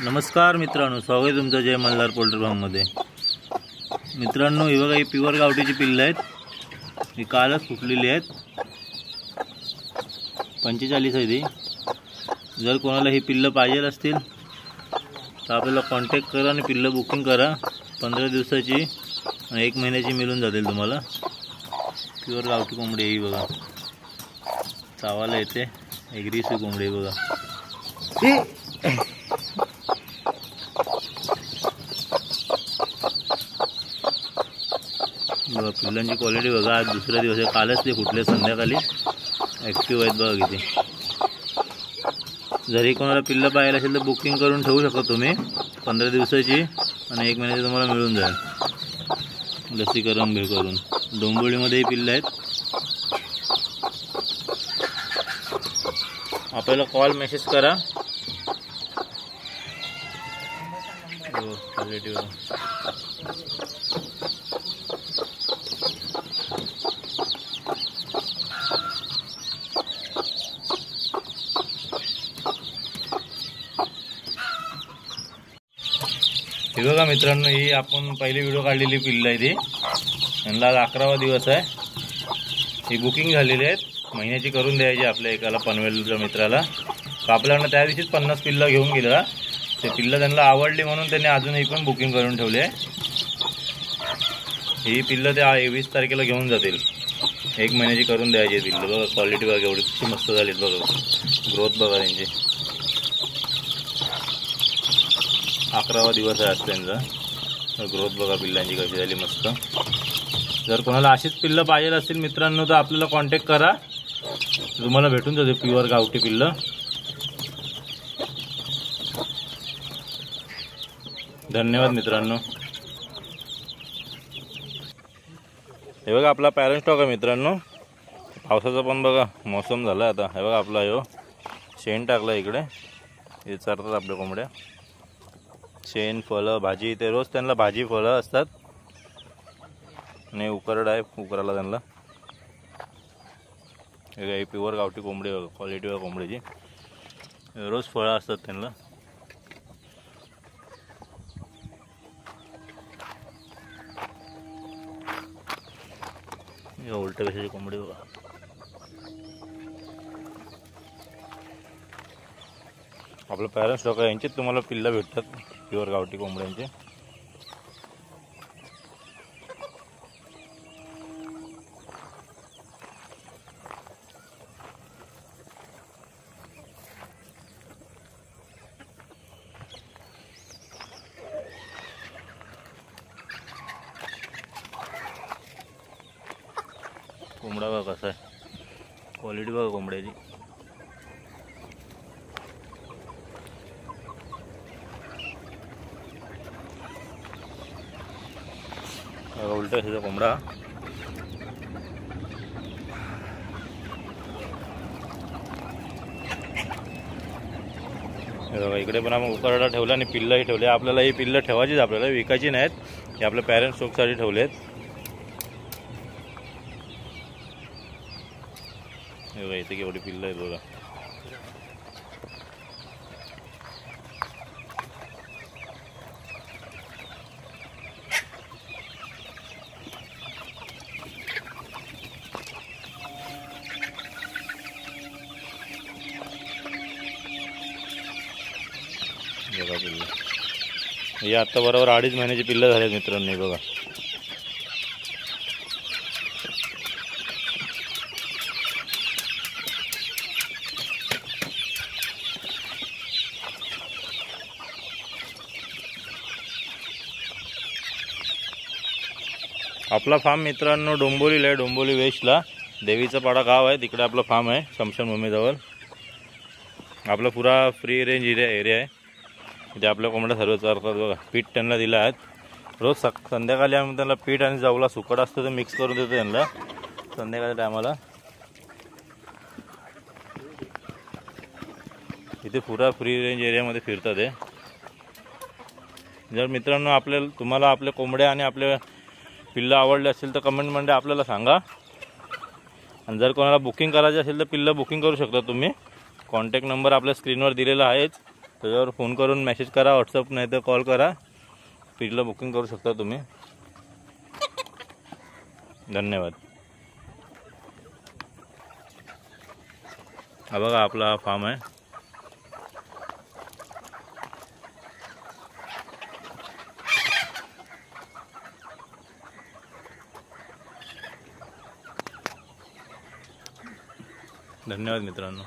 नमस्कार मित्रांनो, स्वागत आहे तुमचं जय मल्हार पोल्ट्री फार्ममध्ये। मित्रांनो, ही बघा, ही प्युअर गावठीची पिल्लं आहेत। ही कालच फुटलेली आहेत। 45 आहे ती। जर कोणाला ही पिल्लं पाहिजे असतील तर आपल्याला कॉन्टॅक्ट करा आणि पिल्लं बुकिंग करा। 15 दिवसाची आणि 1 महिन्याची मिळून जातील तुम्हाला। प्युअर गावठी कोंबडी ही बघा, चावाला येते। एग्रेसिव्ह कोंबडी बघा। बघा पिल्लांची क्वालिटी बघा। आज दुसरा दिवस आहे, कालच ते फुटले संध्याकाळी। ॲक्टिव्ह आहेत बघा किती। जरी कोणाला पिल्लं पाहायला असेल तर बुकिंग करून ठेवू शकता तुम्ही। 15 दिवसाची आणि 1 महिन्याची तुम्हाला मिळून जाईल लसीकरण हे करून। डोंबिवलीमध्येही पिल्लं आहेत। आपल्याला कॉल मेसेज करा। क्वालिटी बघा। हे बघा मित्रांनो, ही आपण पहिली व्हिडिओ काढलेली पिल्लं आहे ती। यांना आज 11वा दिवस आहे। ही बुकिंग झालेली आहेत, महिन्याची करून द्यायची आपल्या एकाला पनवेलच्या मित्राला। आपल्याला त्या दिवशीच 50 पिल्लं घेऊन गेला। ते पिल्लं त्यांना आवडली म्हणून त्यांनी अजूनही पण बुकिंग करून ठेवली आहे। ही पिल्लं ते 20 तारखेला घेऊन जातील। 1 महिन्याची करून द्यायची पिल्लं बघा। क्वालिटी बघा एवढी कशी मस्त झालीत बघा। ग्रोथ बघा त्यांची। 11वा दिवस आहे आज त्यांचा। ग्रोथ बघा पिल्लांची कशी झाली मस्त। जर कोणाला अशीच पिल्लं पाहिजे असतील मित्रांनो तर आपल्याला कॉन्टॅक्ट करा, तुम्हाला भेटून जाते प्युअर गावठी पिल्लं। धन्यवाद मित्रांनो। हे बघा आपला पॅरेंट स्टॉक आहे मित्रांनो। पावसाचा पण बघा मौसम झाला आता। हे बघा आपला ह्यो शेण टाकला इकडे। हे चरतात आपल्या कोंबड्या। शेण, फळं, भाजी, ते रोज त्यांना भाजी फळं असतात आणि उकरड आहे उकराला त्यांना। हे प्युअर गावठी कोंबडी बघा, क्वालिटी बघा कोंबडीची। रोज फळं असतात त्यांना। उलट कशाची कोंबडी बघा। आपलं पॅरेंट स्टॉक आहे, यांच्यात तुम्हाला पिल्लं भेटतात प्युअर गावठी कोंबड्यांचे। कोंबडा बघा कसा आहे, क्वालिटी बघा कोंबड्याची। उलटा ह्याचा कोंबडा। बघा इकडे पण आपण उकरडा ठेवला आणि पिल्लंही ठेवले। आपल्याला ही पिल्लं ठेवायचीच, आपल्याला विकायची नाहीत। हे आपल्या पॅरेंट स्टॉकसाठी ठेवलेत। बघा इथे केवढी पिल्लं आहेत बघा। बघा पिल्लं हे आता बरोबर 2.5 महिन्याची पिल्लं झालेत मित्रांनो बघा। आपला फार्म मित्रांनो डोंबिवलीला आहे। डोंबिवली वेस्टला देवीचा पाडा गाव आहे, तिकडे आपला फार्म आहे स्मशानभूमीजवळ। आपला पुरा फ्री रेंज एरिया आहे। इथे आपल्या कोंबड्या सर्व चरतात बघा। पीठ त्यांना दिलं आहे। रोज संध्याकाळी आम्ही त्यांना पीठ आणि जाऊला सुकट असतं ते मिक्स करून देतो त्यांना संध्याकाळच्या टायमाला। इथे पुरा फ्री रेंज एरियामध्ये फिरतात हे। जर मित्रांनो तुम्हाला आपल्या कोंबड्या आणि आपल्या पिल्लं आवडले असेल तर कमेंटमध्ये आपल्याला सांगा। आणि जर कोणाला बुकिंग करायचं असेल तर पिल्लं बुकिंग करू शकता तुम्ही। कॉन्टॅक्ट नंबर आपल्या स्क्रीनवर दिलेला आहेच, त्याच्यावर फोन करून मेसेज करा, व्हॉट्सअप नाही तर कॉल करा, पिगला बुकिंग करू शकता तुम्ही. धन्यवाद. हा बघा आपला फार्म आहे. धन्यवाद मित्रांनो.